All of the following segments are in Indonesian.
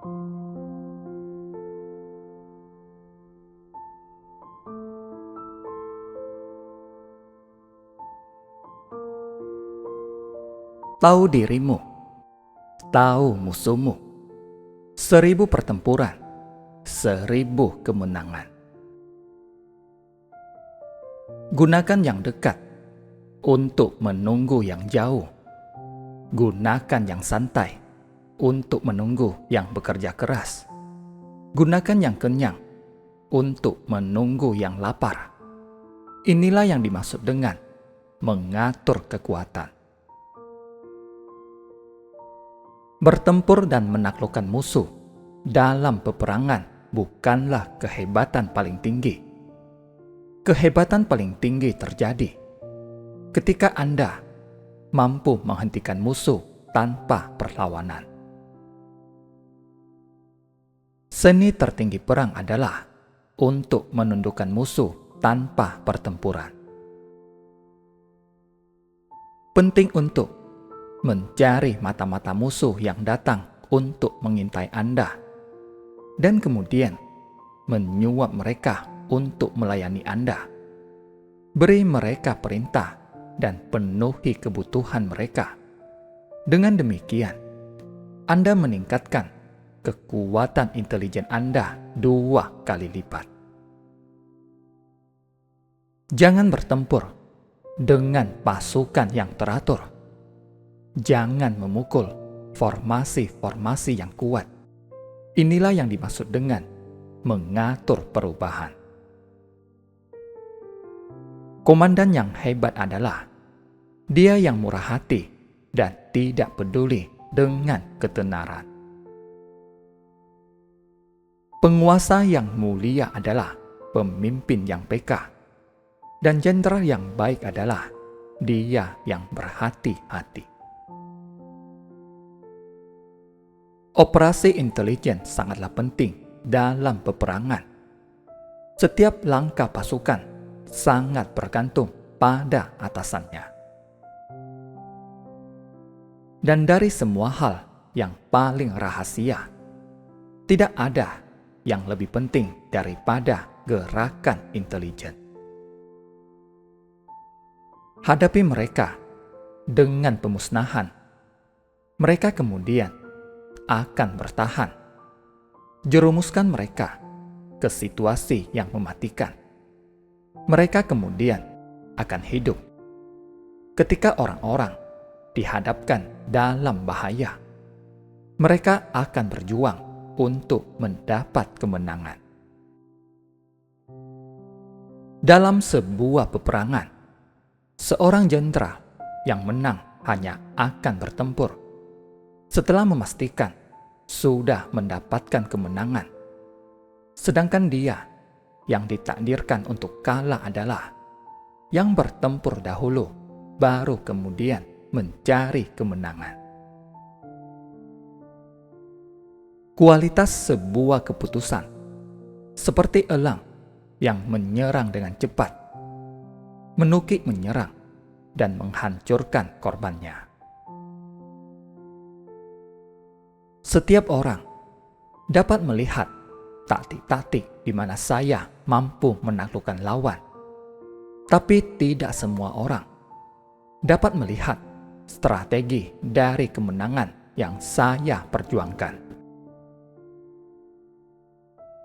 Tahu dirimu, tahu musuhmu. 1000 pertempuran, 1000 kemenangan. Gunakan yang dekat untuk menunggu yang jauh. Gunakan yang santai untuk menunggu yang bekerja keras. Gunakan yang kenyang untuk menunggu yang lapar. Inilah yang dimaksud dengan mengatur kekuatan. Bertempur dan menaklukkan musuh dalam peperangan bukanlah kehebatan paling tinggi. Kehebatan paling tinggi terjadi ketika Anda mampu menghentikan musuh tanpa perlawanan. Seni tertinggi perang adalah untuk menundukkan musuh tanpa pertempuran. Penting untuk mencari mata-mata musuh yang datang untuk mengintai Anda, dan kemudian menyuap mereka untuk melayani Anda. Beri mereka perintah dan penuhi kebutuhan mereka. Dengan demikian, Anda meningkatkan kekuatan intelijen Anda 2 kali lipat. Jangan bertempur dengan pasukan yang teratur. Jangan memukul formasi-formasi yang kuat. Inilah yang dimaksud dengan mengatur perubahan. Komandan yang hebat adalah dia yang murah hati dan tidak peduli dengan ketenaran. Penguasa yang mulia adalah pemimpin yang peka, dan jenderal yang baik adalah dia yang berhati-hati. Operasi intelijen sangatlah penting dalam peperangan. Setiap langkah pasukan sangat bergantung pada atasannya. Dan dari semua hal yang paling rahasia, tidak ada yang lebih penting daripada gerakan intelijen. Hadapi mereka dengan pemusnahan. Mereka kemudian akan bertahan. Jerumuskan mereka ke situasi yang mematikan. Mereka kemudian akan hidup. Ketika orang-orang dihadapkan dalam bahaya, mereka akan berjuang untuk mendapat kemenangan. Dalam sebuah peperangan, seorang jenderal yang menang hanya akan bertempur setelah memastikan sudah mendapatkan kemenangan. Sedangkan dia yang ditakdirkan untuk kalah adalah yang bertempur dahulu, baru kemudian mencari kemenangan. Kualitas sebuah keputusan seperti elang yang menyerang dengan cepat, menukik menyerang dan menghancurkan korbannya. Setiap orang dapat melihat taktik-taktik di mana saya mampu menaklukkan lawan, tapi tidak semua orang dapat melihat strategi dari kemenangan yang saya perjuangkan.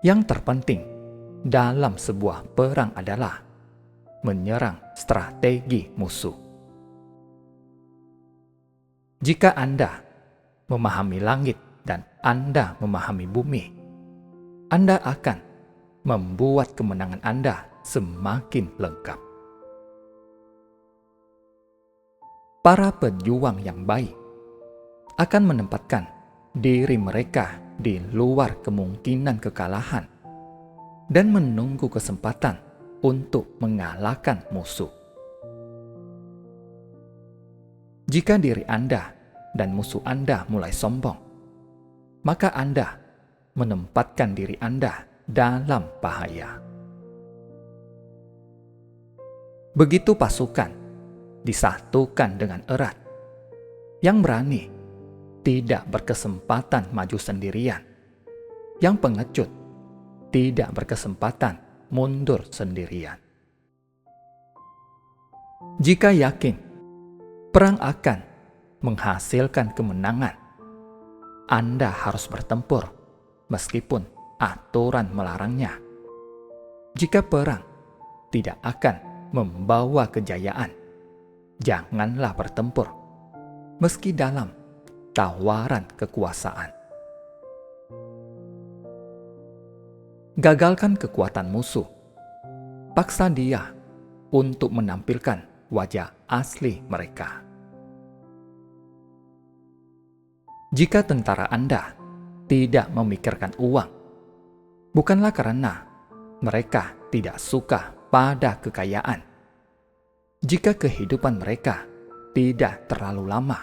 Yang terpenting dalam sebuah perang adalah menyerang strategi musuh. Jika Anda memahami langit dan Anda memahami bumi, Anda akan membuat kemenangan Anda semakin lengkap. Para pejuang yang baik akan menempatkan diri mereka di luar kemungkinan kekalahan dan menunggu kesempatan untuk mengalahkan musuh. Jika diri Anda dan musuh Anda mulai sombong, maka Anda menempatkan diri Anda dalam bahaya. Begitu pasukan disatukan dengan erat, yang berani tidak berkesempatan maju sendirian, yang pengecut tidak berkesempatan mundur sendirian. Jika yakin perang akan menghasilkan kemenangan, Anda harus bertempur meskipun aturan melarangnya. Jika perang tidak akan membawa kejayaan, janganlah bertempur meski dalam tawaran kekuasaan. Gagalkan kekuatan musuh. Paksa dia untuk menampilkan wajah asli mereka. Jika tentara Anda tidak memikirkan uang, bukanlah karena mereka tidak suka pada kekayaan. Jika kehidupan mereka tidak terlalu lama,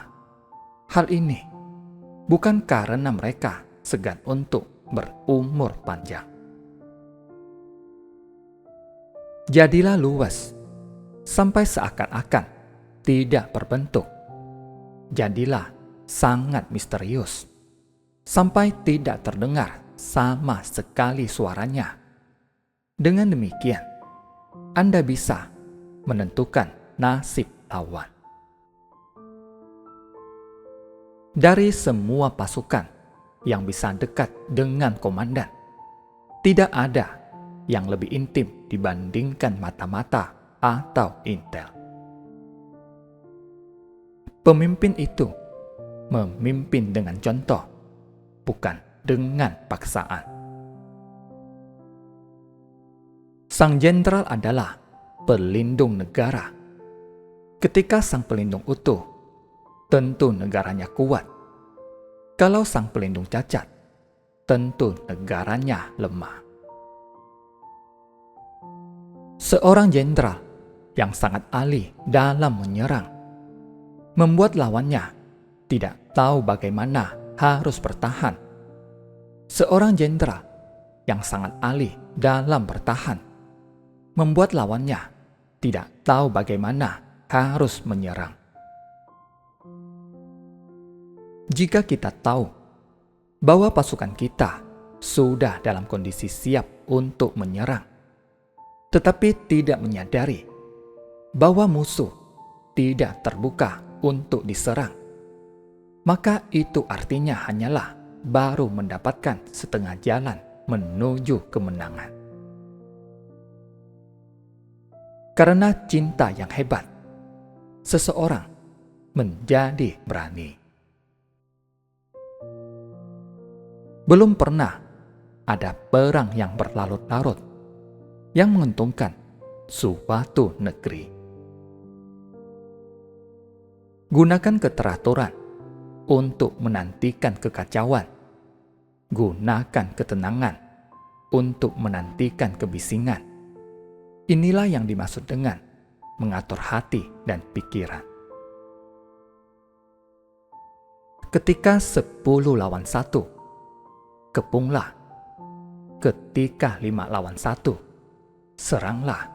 hal ini bukan karena mereka segan untuk berumur panjang. Jadilah luas sampai seakan-akan tidak berbentuk. Jadilah sangat misterius sampai tidak terdengar sama sekali suaranya. Dengan demikian, Anda bisa menentukan nasib lawan. Dari semua pasukan yang bisa dekat dengan komandan, tidak ada yang lebih intim dibandingkan mata-mata atau intel. Pemimpin itu memimpin dengan contoh, bukan dengan paksaan. Sang jenderal adalah pelindung negara. Ketika sang pelindung utuh, tentu negaranya kuat. Kalau sang pelindung cacat, tentu negaranya lemah. Seorang jenderal yang sangat ahli dalam menyerang membuat lawannya tidak tahu bagaimana harus bertahan. Seorang jenderal yang sangat ahli dalam bertahan membuat lawannya tidak tahu bagaimana harus menyerang. Jika kita tahu bahwa pasukan kita sudah dalam kondisi siap untuk menyerang, tetapi tidak menyadari bahwa musuh tidak terbuka untuk diserang, maka itu artinya hanyalah baru mendapatkan setengah jalan menuju kemenangan. Karena cinta yang hebat, seseorang menjadi berani. Belum pernah ada perang yang berlarut-larut yang menguntungkan suatu negeri. Gunakan keteraturan untuk menantikan kekacauan. Gunakan ketenangan untuk menantikan kebisingan. Inilah yang dimaksud dengan mengatur hati dan pikiran. Ketika 10 lawan 1, kepunglah. Ketika 5 lawan 1, seranglah.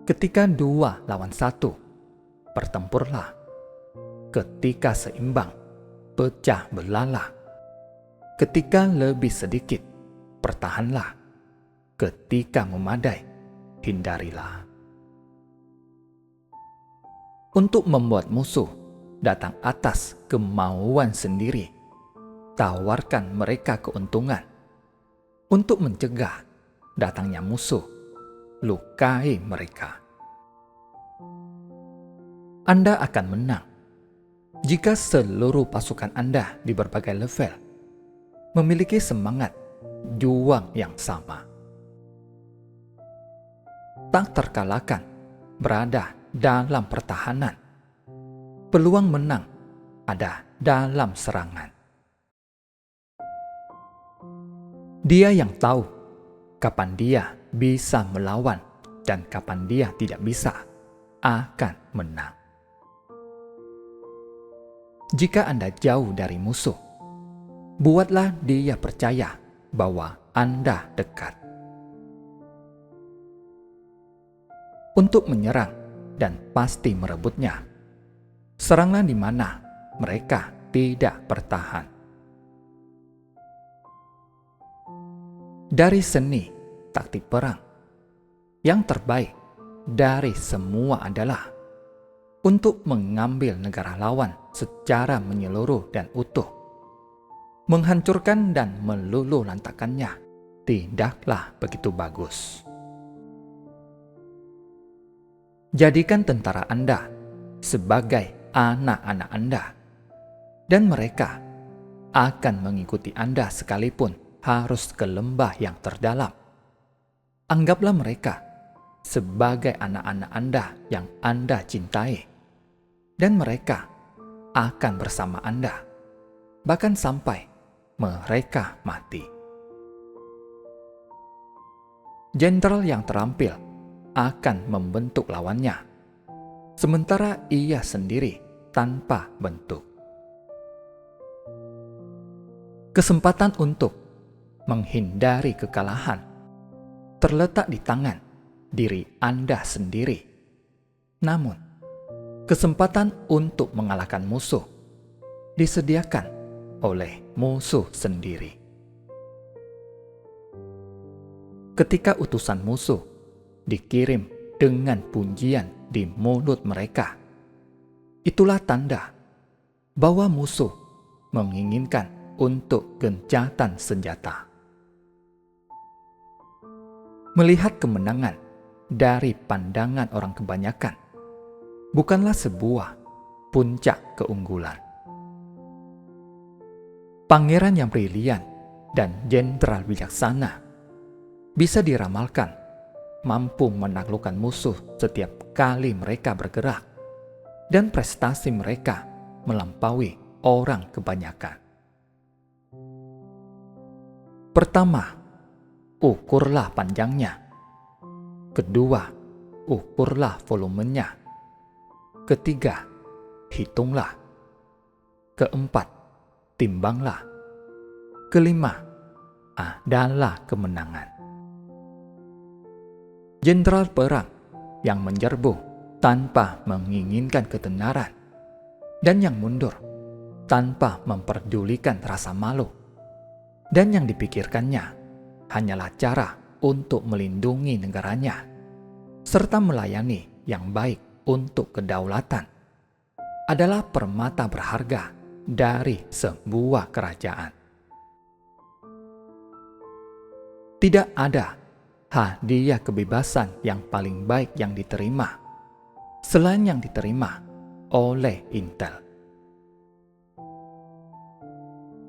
Ketika 2 lawan 1, bertempurlah. Ketika seimbang, pecah belahlah. Ketika lebih sedikit, pertahanlah. Ketika memadai, hindarilah. Untuk membuat musuh datang atas kemauan sendiri, tawarkan mereka keuntungan. Untuk mencegah datangnya musuh, lukai mereka. Anda akan menang jika seluruh pasukan Anda di berbagai level memiliki semangat juang yang sama. Tak terkalahkan berada dalam pertahanan. Peluang menang ada dalam serangan. Dia yang tahu kapan dia bisa melawan dan kapan dia tidak bisa, akan menang. Jika Anda jauh dari musuh, buatlah dia percaya bahwa Anda dekat. Untuk menyerang dan pasti merebutnya, seranglah di mana mereka tidak bertahan. Dari seni taktik perang, yang terbaik dari semua adalah untuk mengambil negara lawan secara menyeluruh dan utuh. Menghancurkan dan meluluh lantakannya tidaklah begitu bagus. Jadikan tentara Anda sebagai anak-anak Anda, dan mereka akan mengikuti Anda sekalipun harus ke lembah yang terdalam. Anggaplah mereka sebagai anak-anak Anda yang Anda cintai, dan mereka akan bersama Anda, bahkan sampai mereka mati. Jenderal yang terampil akan membentuk lawannya, sementara ia sendiri tanpa bentuk. Kesempatan untuk menghindari kekalahan terletak di tangan diri Anda sendiri. Namun, kesempatan untuk mengalahkan musuh disediakan oleh musuh sendiri. Ketika utusan musuh dikirim dengan pujian di mulut mereka, itulah tanda bahwa musuh menginginkan untuk gencatan senjata. Melihat kemenangan dari pandangan orang kebanyakan bukanlah sebuah puncak keunggulan. Pangeran yang brilian dan jenderal bijaksana bisa diramalkan mampu menaklukkan musuh setiap kali mereka bergerak, dan prestasi mereka melampaui orang kebanyakan. Pertama, ukurlah panjangnya. Kedua, ukurlah volumenya. Ketiga, hitunglah. Keempat, timbanglah. Kelima, adalah kemenangan. Jenderal perang yang menyerbu tanpa menginginkan ketenaran, dan yang mundur tanpa memperdulikan rasa malu, dan yang dipikirkannya hanyalah cara untuk melindungi negaranya serta melayani yang baik untuk kedaulatan, adalah permata berharga dari sebuah kerajaan. Tidak ada hadiah kebebasan yang paling baik yang diterima selain yang diterima oleh Intel.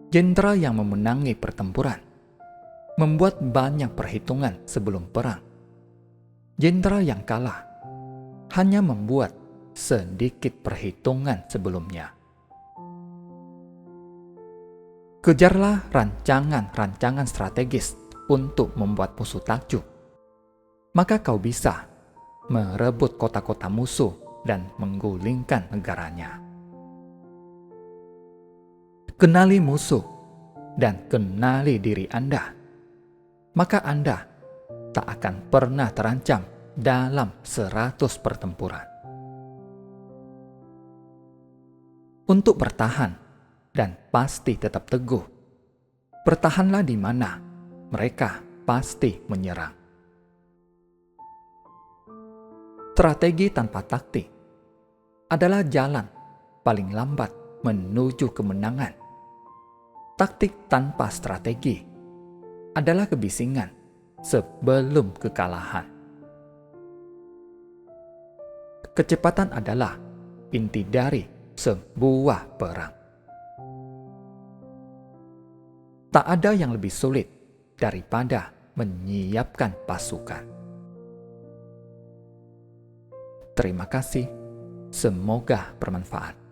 Jenderal yang memenangi pertempuran membuat banyak perhitungan sebelum perang. Jenderal yang kalah hanya membuat sedikit perhitungan sebelumnya. Kejarlah rancangan-rancangan strategis untuk membuat musuh takjub. Maka kau bisa merebut kota-kota musuh dan menggulingkan negaranya. Kenali musuh dan kenali diri Anda, maka Anda tak akan pernah terancam dalam 100 pertempuran. Untuk bertahan dan pasti tetap teguh, bertahanlah di mana mereka pasti menyerang. Strategi tanpa taktik adalah jalan paling lambat menuju kemenangan. Taktik tanpa strategi adalah kebisingan sebelum kekalahan. Kecepatan adalah inti dari sebuah perang. Tak ada yang lebih sulit daripada menyiapkan pasukan. Terima kasih, semoga bermanfaat.